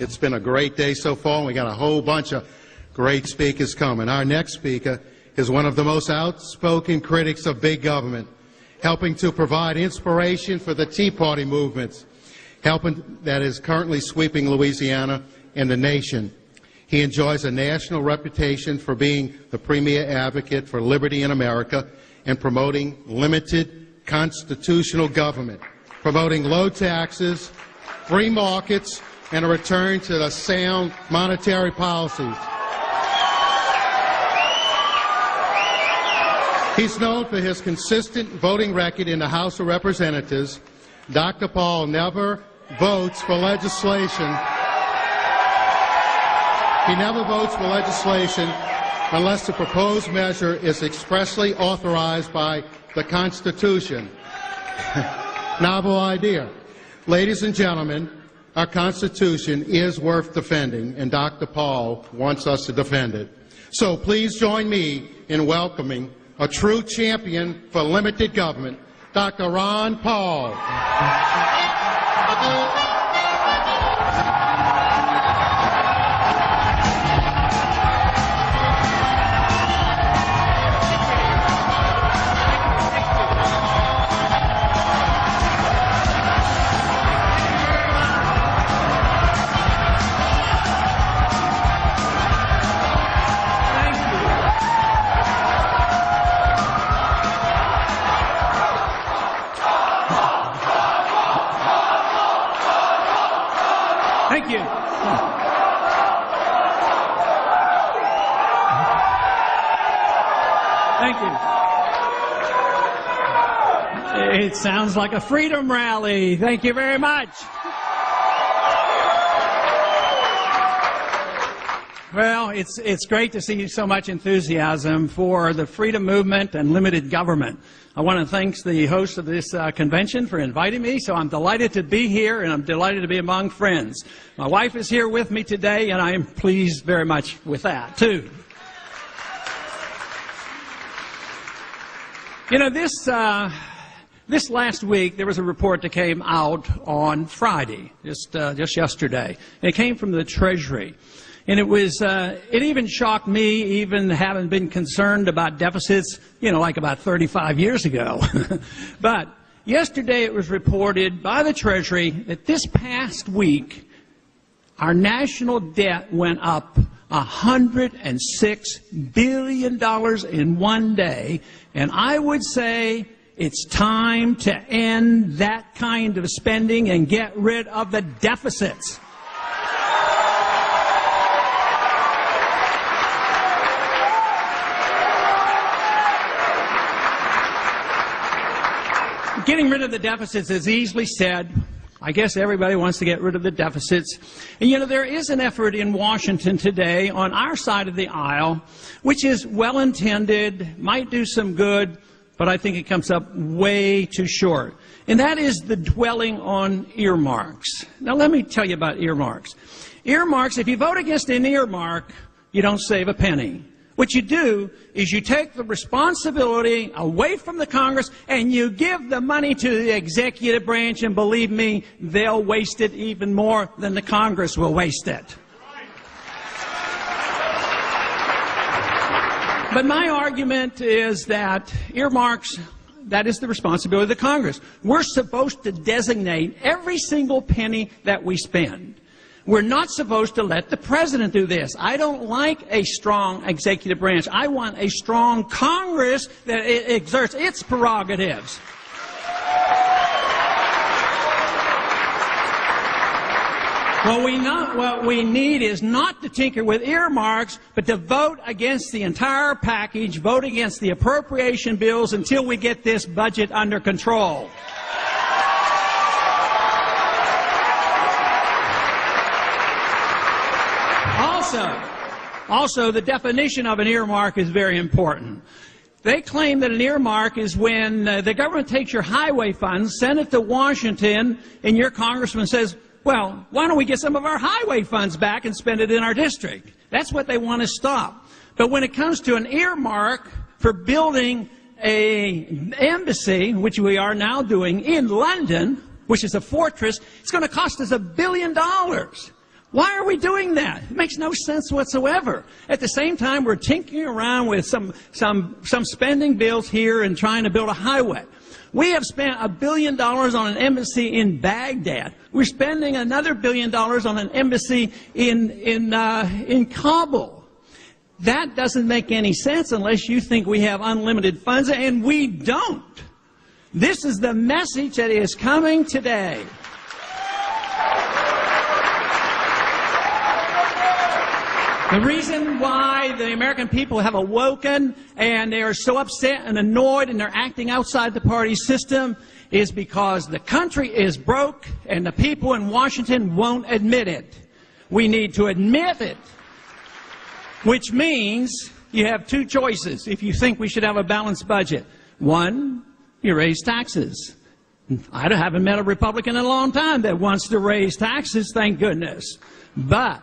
It's been a great day so far, and we got a whole bunch of great speakers coming. Our next speaker is one of the most outspoken critics of big government, helping to provide inspiration for the Tea Party movements, that is currently sweeping Louisiana and the nation. He enjoys a national reputation for being the premier advocate for liberty in America and promoting limited constitutional government, promoting low taxes, free markets, and a return to the sound monetary policies. He's known for his consistent voting record in the House of Representatives. Dr. Paul never votes for legislation. He never votes for legislation unless the proposed measure is expressly authorized by the Constitution. Novel idea. Ladies and gentlemen, our Constitution is worth defending, and Dr. Paul wants us to defend it. So please join me in welcoming a true champion for limited government, Dr. Ron Paul. Thank you. Thank you. It sounds like a freedom rally. Thank you very much. Well, it's great to see so much enthusiasm for the freedom movement and limited government. I want to thank the host of this convention for inviting me, so I'm delighted to be here, and I'm delighted to be among friends. My wife is here with me today, and I am pleased very much with that, too. You know, this last week, there was a report that came out on Friday, just yesterday. It came from the Treasury. And it even shocked me, even having been concerned about deficits, like about 35 years ago. But yesterday it was reported by the Treasury that this past week, our national debt went up $106 billion in one day. And I would say it's time to end that kind of spending and get rid of the deficits. Getting rid of the deficits is easily said. I guess everybody wants to get rid of the deficits. And there is an effort in Washington today on our side of the aisle, which is well-intended, might do some good, but I think it comes up way too short. And that is the dwelling on earmarks. Now let me tell you about earmarks. Earmarks, if you vote against an earmark, you don't save a penny. What you do is you take the responsibility away from the Congress and you give the money to the executive branch, and believe me, they'll waste it even more than the Congress will waste it. But my argument is that earmarks, that is the responsibility of the Congress. We're supposed to designate every single penny that we spend. We're not supposed to let the president do this. I don't like a strong executive branch. I want a strong Congress that exerts its prerogatives. What we need is not to tinker with earmarks, but to vote against the entire package, vote against the appropriation bills until we get this budget under control. Also, the definition of an earmark is very important. They claim that an earmark is when the government takes your highway funds, send it to Washington, and your congressman says, well, why don't we get some of our highway funds back and spend it in our district? That's what they want to stop. But when it comes to an earmark for building an embassy, which we are now doing in London, which is a fortress, it's going to cost us $1 billion. Why are we doing that? It makes no sense whatsoever. At the same time, we're tinkering around with some spending bills here and trying to build a highway. We have spent $1 billion on an embassy in Baghdad. We're spending another $1 billion on an embassy in Kabul. That doesn't make any sense unless you think we have unlimited funds, and we don't. This is the message that is coming today. The reason why the American people have awoken and they are so upset and annoyed and they're acting outside the party system is because the country is broke and the people in Washington won't admit it. We need to admit it, which means you have two choices if you think we should have a balanced budget. One, you raise taxes. I haven't met a Republican in a long time that wants to raise taxes, thank goodness. But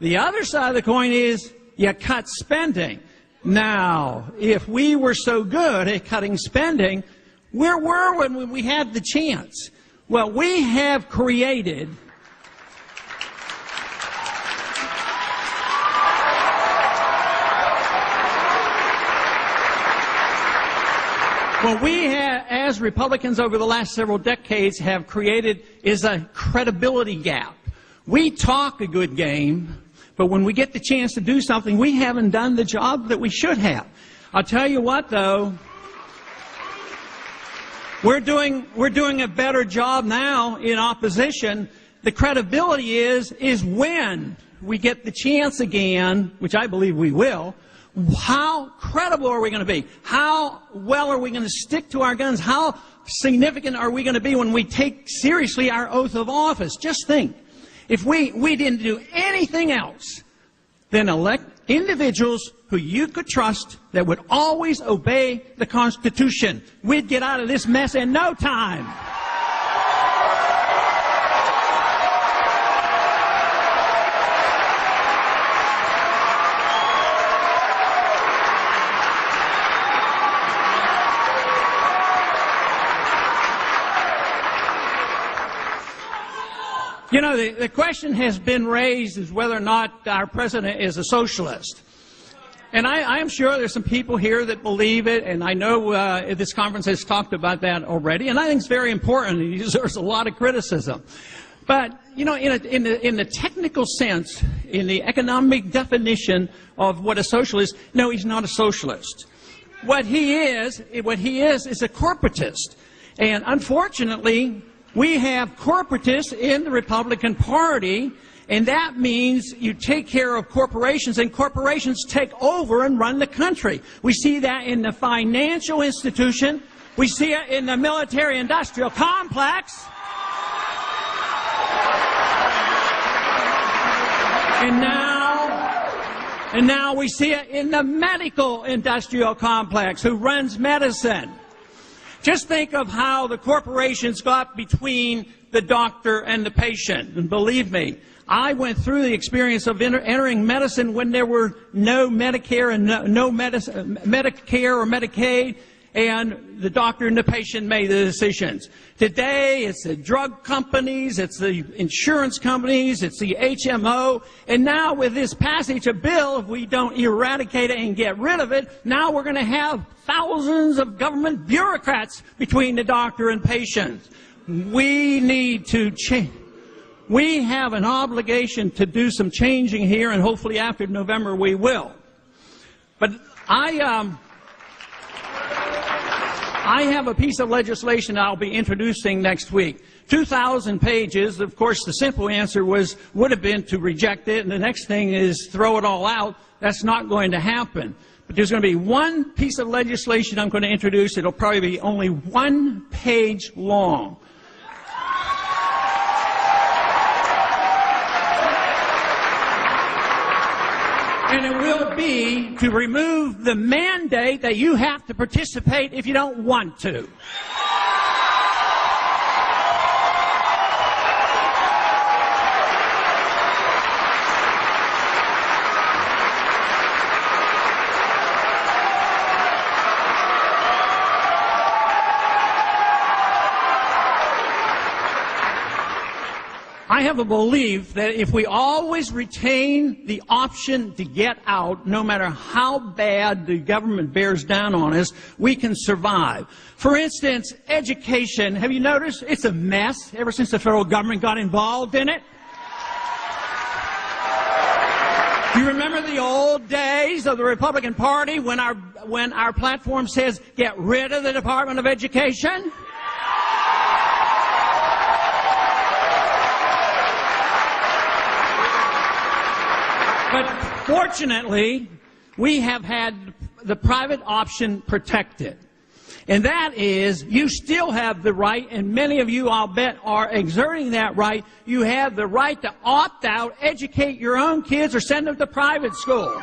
the other side of the coin is you cut spending. Now, if we were so good at cutting spending, where were we when we had the chance? Well, we have created what we have, as Republicans over the last several decades have created is a credibility gap. We talk a good game, but when we get the chance to do something, we haven't done the job that we should have. I'll tell you what, though, we're doing a better job now in opposition. The credibility is when we get the chance again, which I believe we will, how credible are we going to be? How well are we going to stick to our guns? How significant are we going to be when we take seriously our oath of office? Just think. If we didn't do anything else than elect individuals who you could trust that would always obey the Constitution, we'd get out of this mess in no time. You know, the question has been raised is whether or not our president is a socialist. And I am sure there's some people here that believe it, and I know this conference has talked about that already, and I think it's very important. He deserves a lot of criticism. But, you know, in the technical sense, in the economic definition of what a socialist, no, he's not a socialist. What he is a corporatist. And unfortunately, we have corporatists in the Republican Party, and that means you take care of corporations, and corporations take over and run the country. We see that in the financial institution. We see it in the military-industrial complex. And now we see it in the medical-industrial complex, who runs medicine. Just think of how the corporations got between the doctor and the patient. And believe me, I went through the experience of entering medicine when there were no Medicare and no Medicare or Medicaid, and the doctor and the patient made the decisions. Today, it's the drug companies, it's the insurance companies, it's the HMO, and now with this passage of bill, if we don't eradicate it and get rid of it, now we're going to have thousands of government bureaucrats between the doctor and patient. We need to change. We have an obligation to do some changing here, and hopefully after November we will. But I have a piece of legislation I'll be introducing next week. 2,000 pages. Of course, the simple answer would have been to reject it, and the next thing is throw it all out. That's not going to happen. But there's going to be one piece of legislation I'm going to introduce. It'll probably be only 1 page long. And it will be to remove the mandate that you have to participate if you don't want to. I have a belief that if we always retain the option to get out, no matter how bad the government bears down on us, we can survive. For instance, education. Have you noticed? It's a mess ever since the federal government got involved in it. Do you remember the old days of the Republican Party when our platform says, get rid of the Department of Education? But fortunately, we have had the private option protected. And that is, you still have the right, and many of you, I'll bet, are exerting that right. You have the right to opt out, educate your own kids, or send them to private school.